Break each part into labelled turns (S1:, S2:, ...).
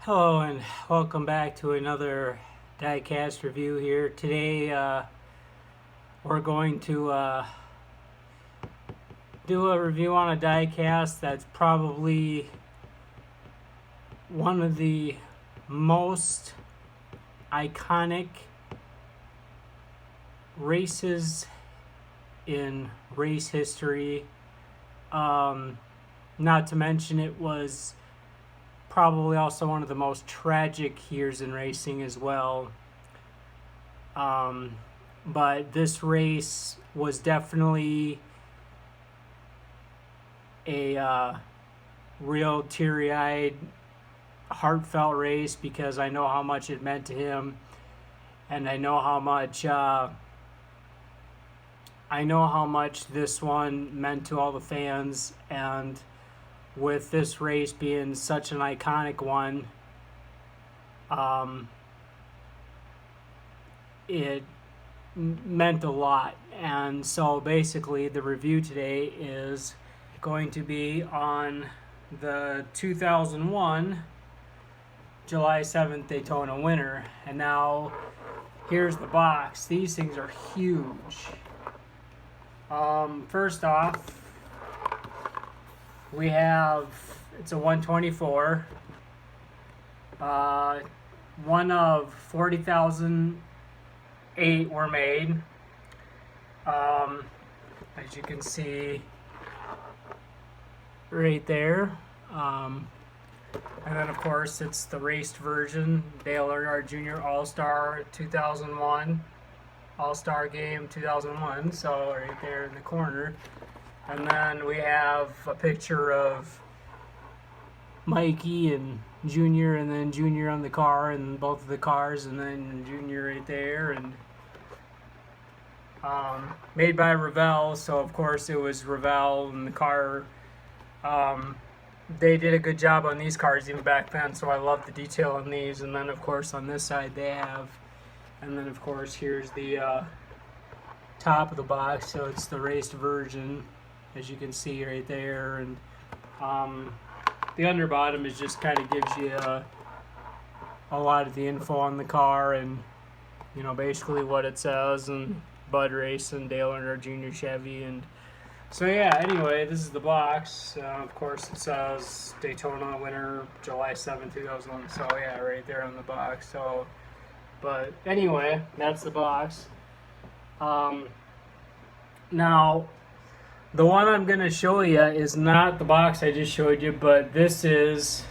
S1: Hello and welcome back to another Diecast review here. Today we're going to do a review on a diecast that's probably one of the most iconic races in race history. Not to mention it was probably also one of the most tragic years in racing as well. But this race was definitely a real teary-eyed, heartfelt race because I know how much it meant to him, and I know how much this one meant to all the fans. And with this race being such an iconic one, it meant a lot. And so basically the review today is going to be on the 2001 July 7th Daytona winner. And now here's the box. These things are huge. First off, we have, it's a 124, one of 40,008 were made, as you can see right there, and then of course it's the raced version, Dale Earnhardt Jr. All-Star 2001, All-Star Game 2001, so right there in the corner. And then we have a picture of Mikey and Junior, and then Junior on the car, and both of the cars, and then Junior right there, and made by Revell, so of course it was Revell and the car. They did a good job on these cars even back then, so I love the detail on these. And then of course on this side they have, and then of course here's the top of the box, so it's the raced version, as you can see right there. And the underbottom is just kind of gives you a lot of the info on the car, and you know basically what it says, and Bud Racing, Dale Earnhardt Jr. Chevy. And so yeah, anyway, this is the box. Of course it says Daytona winner July 7th 2001, so yeah, right there on the box. So but anyway, that's the box. Now the one I'm going to show you is not the box I just showed you, but this is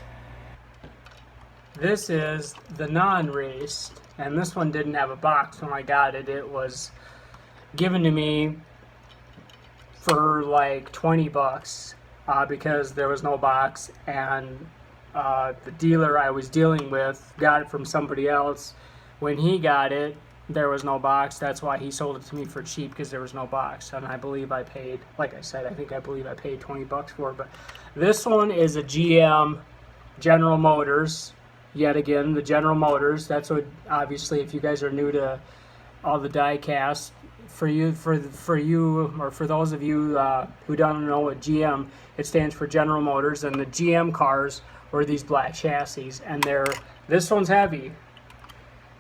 S1: the non-raced, and this one didn't have a box when I got it. It was given to me for like 20 bucks because there was no box, and the dealer I was dealing with got it from somebody else. When he got it, there was no box. That's why he sold it to me for cheap, because there was no box. And I believe I paid, like I said, I believe I paid 20 bucks for it. But this one is a GM General Motors. Yet again, the General Motors. That's what, obviously, if you guys are new to all the diecast, for you, or for those of you who don't know what GM, it stands for General Motors. And the GM cars were these black chassis, and this one's heavy.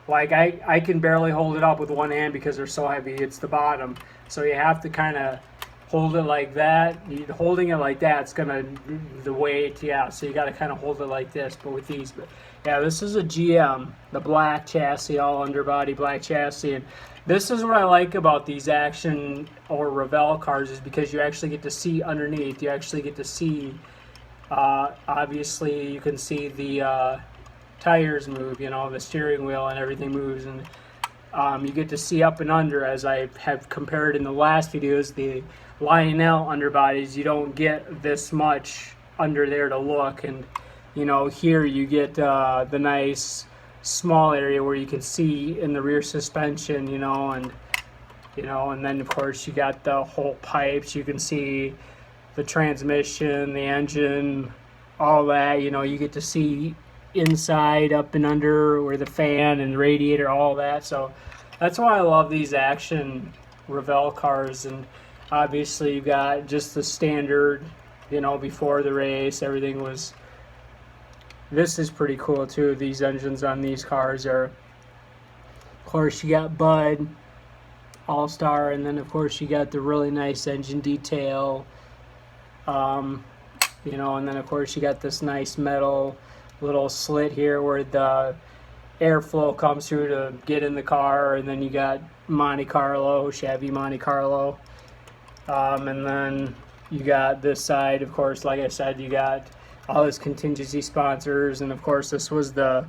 S1: Like, I can barely hold it up with one hand because they're so heavy. It's the bottom. So you have to kind of hold it like that. Holding it like that, it's going to, the weight, yeah. So you got to kind of hold it like this, but with these. But yeah, this is a GM, the black chassis, all underbody black chassis. And this is what I like about these Action or Revell cars, is because you actually get to see underneath. You actually get to see, obviously you can see the tires move, you know, the steering wheel and everything moves, and you get to see up and under, as I have compared in the last videos. The Lionel underbodies, you don't get this much under there to look, and you know, here you get the nice small area where you can see in the rear suspension, you know, and then of course you got the whole pipes. You can see the transmission, the engine, all that. You know, you get to see inside, up and under, where the fan and the radiator, all that. So that's why I love these Action Revell cars. And obviously you got just the standard, you know, before the race everything was this is pretty cool too. These engines on these cars are, of course, you got Bud, All-Star, and then of course you got the really nice engine detail. You know, and then of course you got this nice metal little slit here where the airflow comes through to get in the car, and then you got Monte Carlo, Chevy Monte Carlo, and then you got this side, of course, like I said, you got all his contingency sponsors, and of course this was the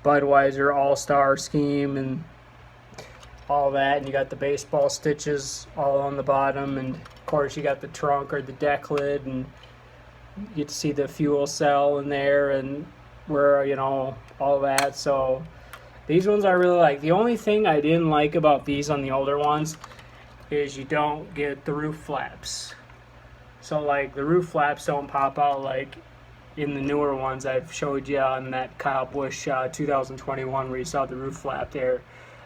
S1: Budweiser All-Star scheme and all that, and you got the baseball stitches all on the bottom, and of course you got the trunk or the deck lid, and you get to see the fuel cell in there and where, you know, all that. So these ones I really like. The only thing I didn't like about these on the older ones is you don't get the roof flaps. So like the roof flaps don't pop out like in the newer ones I've showed you on that Kyle Busch 2021 where you saw the roof flap there.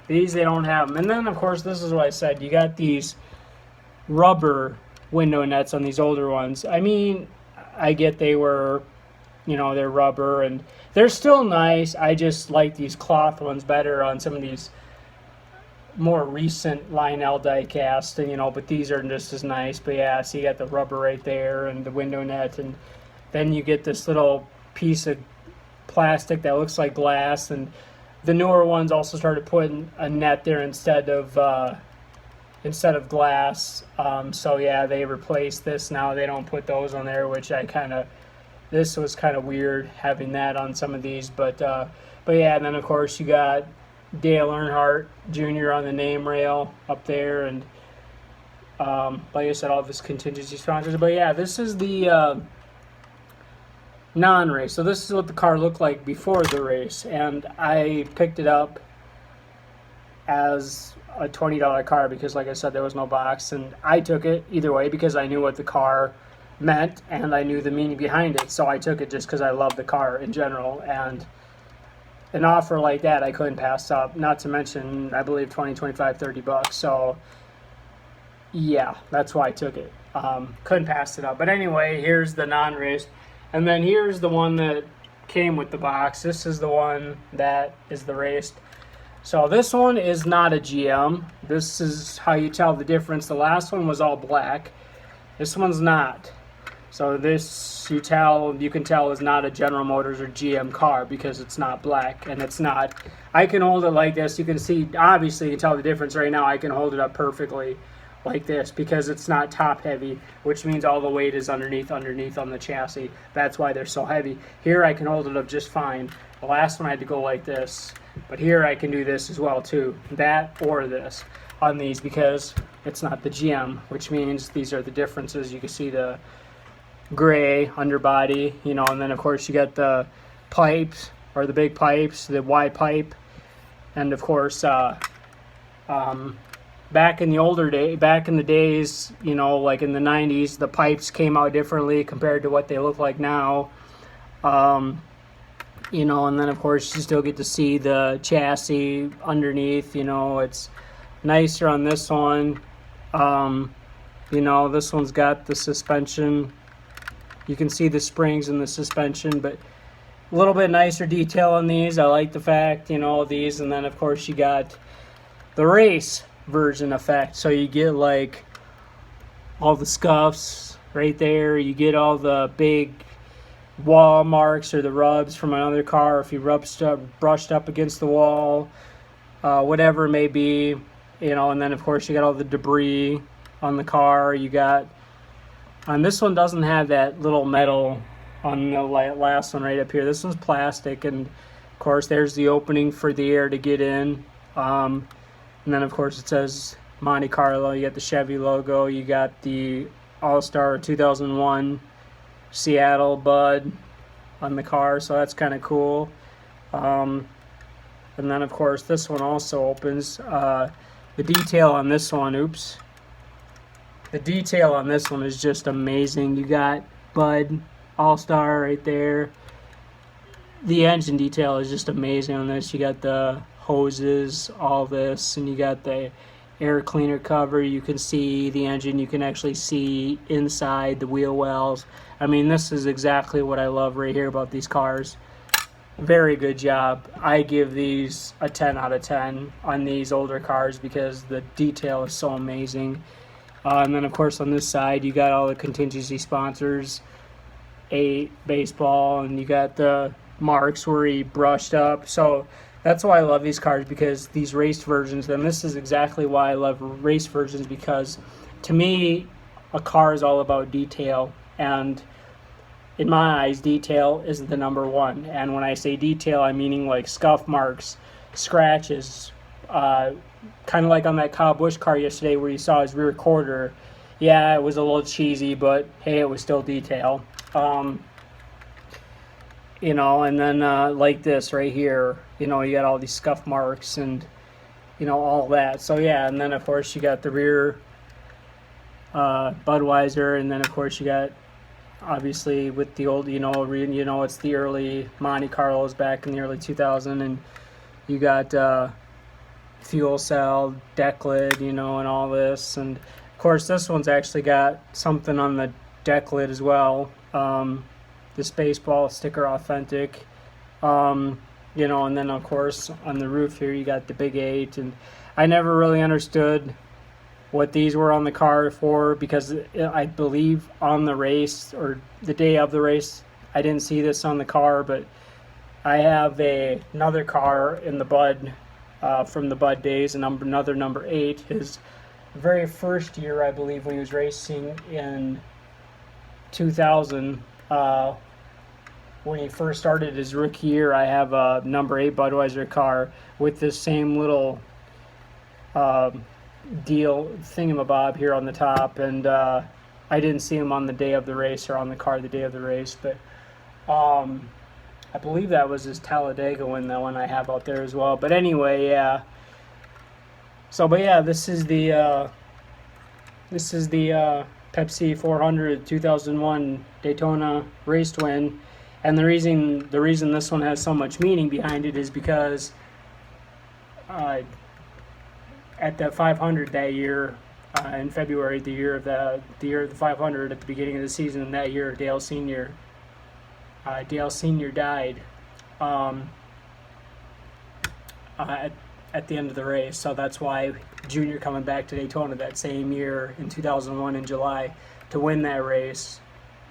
S1: These, they don't have them. And then of course this is what I said, you got these rubber window nets on these older ones. I mean, I get they were, you know, they're rubber and they're still nice. I just like these cloth ones better on some of these more recent Lionel Diecast, and you know, but these are just as nice. But yeah, so you got the rubber right there and the window net, and then you get this little piece of plastic that looks like glass, and the newer ones also started putting a net there instead of glass. So yeah, they replaced this now. They don't put those on there, which this was kind of weird having that on some of these. But yeah, and then of course you got Dale Earnhardt Jr. on the name rail up there, and like I said, all this contingency sponsors. But yeah, this is the non-race. So this is what the car looked like before the race, and I picked it up as a $20 car because, like I said, there was no box, and I took it either way because I knew what the car meant and I knew the meaning behind it. So I took it just because I love the car in general, and an offer like that I couldn't pass up, not to mention I believe 20, 25, 30 bucks. So yeah, that's why I took it. Couldn't pass it up. But anyway, here's the non-race, and then here's the one that came with the box. This is the one that is the raced. So this one is not a GM. This is how you tell the difference. The last one was all black. This one's not. So this you can tell is not a General Motors or GM car because it's not black, and it's not. I can hold it like this. You can see, obviously you can tell the difference right now. I can hold it up perfectly like this because it's not top heavy, which means all the weight is underneath on the chassis. That's why they're so heavy. Here I can hold it up just fine. The last one I had to go like this, but here I can do this as well too. That or this on these because it's not the GM, which means these are the differences. You can see the gray underbody, you know, and then of course you got the pipes or the big pipes, the Y pipe, and of course back in the days, you know, like in the 90s, the pipes came out differently compared to what they look like now. You know, and then of course you still get to see the chassis underneath. You know, it's nicer on this one. You know, this one's got the suspension. You can see the springs in the suspension, but a little bit nicer detail on these. I like the fact, you know, these, and then of course you got the race version effect. So you get like all the scuffs right there. You get all the big wall marks or the rubs from another car if you brushed up against the wall, whatever it may be, you know. And then of course you got all the debris on the car. You got, and this one doesn't have that little metal on the last one right up here. This one's plastic, and of course there's the opening for the air to get in. And then of course it says Monte Carlo. You got the Chevy logo. You got the All-Star 2001 Seattle Bud on the car, so that's kind of cool. And then of course this one also opens. The detail on this one, the detail on this one is just amazing. You got Bud All-Star right there. The engine detail is just amazing on this. You got the hoses, all this, and you got the air cleaner cover. You can see the engine. You can actually see inside the wheel wells. I mean, this is exactly what I love right here about these cars. very good job. I give these a 10 out of 10 on these older cars because the detail is so amazing. And then, of course, on this side, you got all the contingency sponsors, 8 baseball, and you got the marks where he brushed up. So that's why I love these cars, because these race versions, and this is exactly why I love race versions, because to me, a car is all about detail. And in my eyes, detail is the number one. And when I say detail, I'm meaning like scuff marks, scratches, kind of like on that Kyle Busch car yesterday where you saw his rear quarter. Yeah, it was a little cheesy, but hey, it was still detail. You know, and then like this right here, you know, you got all these scuff marks and, you know, all that. So yeah, and then of course you got the rear Budweiser, and then of course you got, obviously with the old, you know, it's the early Monte Carlos back in the early 2000s, and you got fuel cell, deck lid, you know, and all this. And of course this one's actually got something on the deck lid as well. This baseball sticker authentic, you know, and then of course on the roof here you got the Big 8. And I never really understood what these were on the car for, because I believe on the race or the day of the race I didn't see this on the car, but I have another car in the Bud from the Bud days, and another number 8, his very first year, I believe, when he was racing in 2000. When he first started his rookie year, I have a number 8 Budweiser car with this same little deal thingamabob here on the top, and I didn't see him on the day of the race, or on the car the day of the race, but I believe that was his Talladega one, that one I have out there as well. But anyway, yeah. So, but yeah, this is the Pepsi 400 2001 Daytona race win. And the reason this one has so much meaning behind it is because at the 500 that year, in February, the year of the 500, at the beginning of the season that year, Dale Sr. Died at the end of the race. So that's why Junior coming back to Daytona that same year in 2001 in July to win that race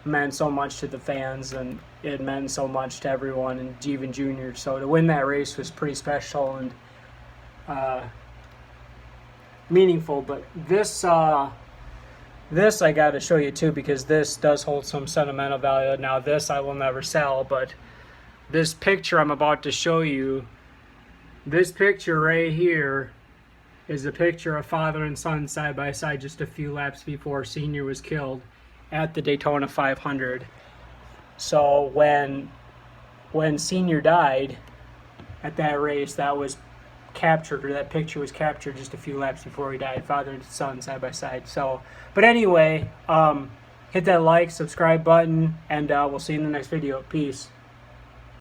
S1: meant so much to the fans, and it meant so much to everyone, and even Junior. So to win that race was pretty special and meaningful. But this I got to show you too, because this does hold some sentimental value. Now this I will never sell, but this picture I'm about to show you, this picture right here is a picture of father and son side by side just a few laps before Senior was killed at the Daytona 500. So when Senior died at that race, that was captured, or that picture was captured just a few laps before he died, father and son side by side. So, but anyway, hit that like, subscribe button, and we'll see you in the next video. Peace.